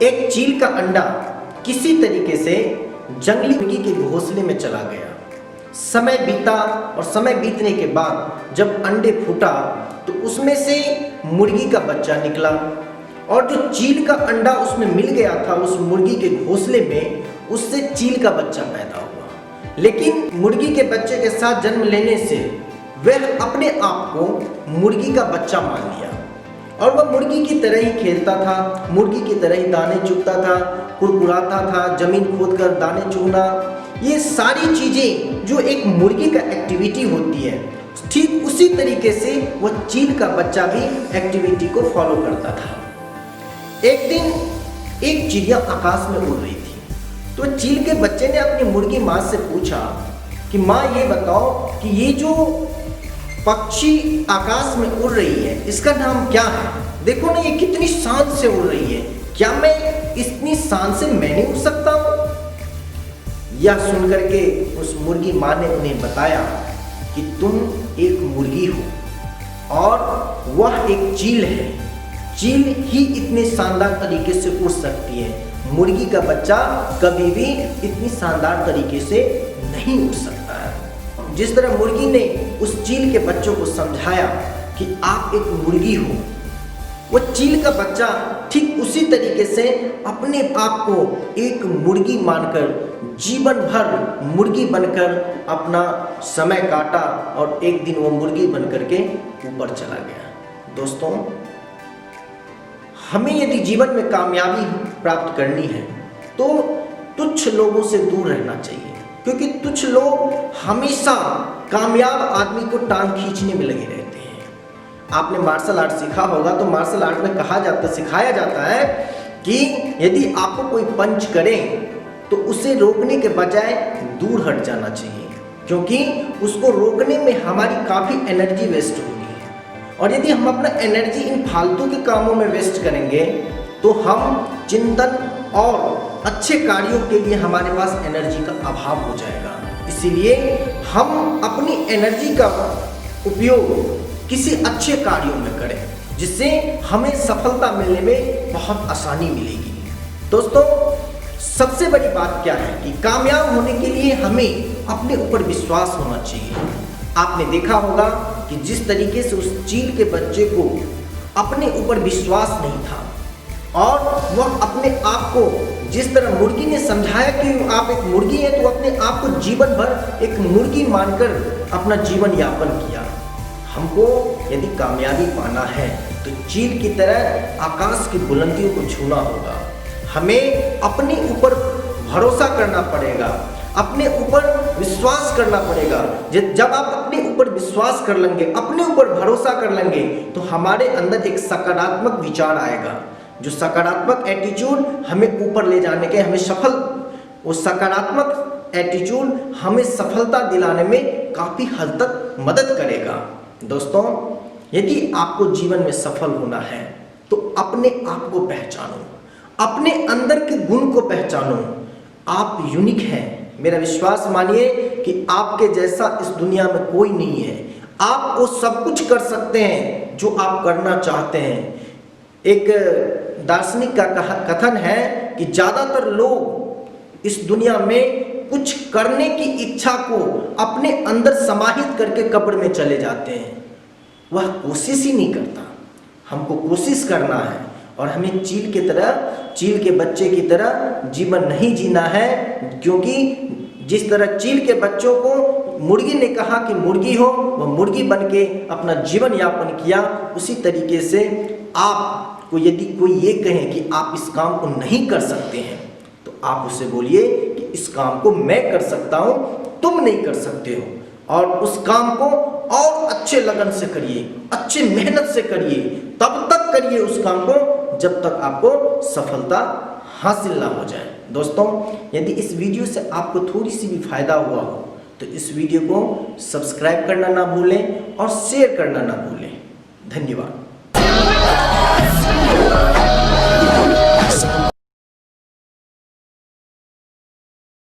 एक चील का अंडा किसी तरीके से जंगली मुर्गी के घोंसले में चला गया। समय बीता और समय बीतने के बाद जब अंडे फूटा तो उसमें से मुर्गी का बच्चा निकला और जो चील का अंडा उसमें मिल गया था उस मुर्गी के घोंसले में, उससे चील का बच्चा पैदा हुआ। लेकिन मुर्गी के बच्चे के साथ जन्म लेने से वह अपने आप को मुर्गी का बच्चा मान लिया और वह मुर्गी की तरह ही खेलता था, मुर्गी की तरह ही दाने चुगता था, कुरकुराता था, जमीन खोदकर दाने चुगना, ये सारी चीजें जो एक मुर्गी का एक्टिविटी होती है, ठीक उसी तरीके से वह चील का बच्चा भी एक्टिविटी को फॉलो करता था। एक दिन एक चिड़िया आकाश में उड़ रही थी, तो चील के बच्चे ने अपनी मुर्गी माँ से पूछा कि माँ ये बताओ कि ये जो पक्षी आकाश में उड़ रही है इसका नाम क्या है? देखो ना ये कितनी शान से उड़ रही है, क्या मैं इतनी शान से मैं नहीं उड़ सकता हूँ? यह सुनकर के उस मुर्गी माँ ने उन्हें बताया कि तुम एक मुर्गी हो और वह एक चील है। चील ही इतने शानदार तरीके से उड़ सकती है, मुर्गी का बच्चा कभी भी इतनी शानदार तरीके से नहीं उड़ सकता है। जिस तरह मुर्गी ने उस चील के बच्चों को समझाया कि आप एक मुर्गी हो, वह चील का बच्चा ठीक उसी तरीके से अपने आप को एक मुर्गी मानकर जीवन भर मुर्गी बनकर अपना समय काटा और एक दिन वो मुर्गी बनकर के ऊपर चला गया। दोस्तों, हमें यदि जीवन में कामयाबी प्राप्त करनी है तो तुच्छ लोगों से दूर रहना चाहिए, क्योंकि तुच्छ लोग हमेशा कामयाब आदमी को टांग खींचने में लगे रहते हैं। आपने मार्शल आर्ट सीखा होगा तो मार्शल आर्ट में सिखाया जाता है कि यदि आपको कोई पंच करे तो उसे रोकने के बजाय दूर हट जाना चाहिए, क्योंकि उसको रोकने में हमारी काफ़ी एनर्जी वेस्ट होगी और यदि हम अपना एनर्जी इन फालतू के कामों में वेस्ट करेंगे तो हम चिंतन और अच्छे कार्यों के लिए हमारे पास एनर्जी का अभाव हो जाएगा। इसीलिए हम अपनी एनर्जी का उपयोग किसी अच्छे कार्यों में करें जिससे हमें सफलता मिलने में बहुत आसानी मिलेगी। दोस्तों, सबसे बड़ी बात क्या है कि कामयाब होने के लिए हमें अपने ऊपर विश्वास होना चाहिए। आपने देखा होगा कि जिस तरीके से उस चील के बच्चे को अपने ऊपर विश्वास नहीं था और वह अपने आप को जिस तरह मुर्गी ने समझाया कि आप एक मुर्गी हैं तो अपने आप को जीवन भर एक मुर्गी मानकर अपना जीवन यापन किया। हमको यदि कामयाबी पाना है तो चील की तरह आकाश की बुलंदियों को छूना होगा। हमें अपने ऊपर भरोसा करना पड़ेगा, अपने ऊपर विश्वास करना पड़ेगा। जब आप अपने ऊपर विश्वास कर लेंगे, अपने ऊपर भरोसा कर लेंगे तो हमारे अंदर एक सकारात्मक विचार आएगा, जो सकारात्मक एटीट्यूड हमें ऊपर ले जाने के, वो सकारात्मक एटीट्यूड हमें सफलता दिलाने में काफ़ी हद तक मदद करेगा। दोस्तों, यदि आपको जीवन में सफल होना है तो अपने आप को पहचानो, अपने अंदर के गुण को पहचानो। आप यूनिक हैं, मेरा विश्वास मानिए कि आपके जैसा इस दुनिया में कोई नहीं है। आप वो सब कुछ कर सकते हैं जो आप करना चाहते हैं। एक दार्शनिक का कथन है कि ज़्यादातर लोग इस दुनिया में कुछ करने की इच्छा को अपने अंदर समाहित करके कब्र में चले जाते हैं, वह कोशिश ही नहीं करता। हमको कोशिश करना है और हमें चील के बच्चे की तरह जीवन नहीं जीना है, क्योंकि जिस तरह चील के बच्चों को मुर्गी ने कहा कि मुर्गी हो, वह मुर्गी बन के अपना जीवन यापन किया, उसी तरीके से आपको यदि कोई ये कहे कि आप इस काम को नहीं कर सकते हैं तो आप उससे बोलिए कि इस काम को मैं कर सकता हूँ, तुम नहीं कर सकते हो। और उस काम को और अच्छे लगन से करिए, अच्छे मेहनत से करिए, तब तक करिए उस काम को जब तक आपको सफलता हासिल ना हो जाए। दोस्तों, यदि इस वीडियो से आपको थोड़ी सी भी फायदा हुआ हो तो इस वीडियो को सब्सक्राइब करना ना भूलें और शेयर करना ना भूलें। धन्यवाद।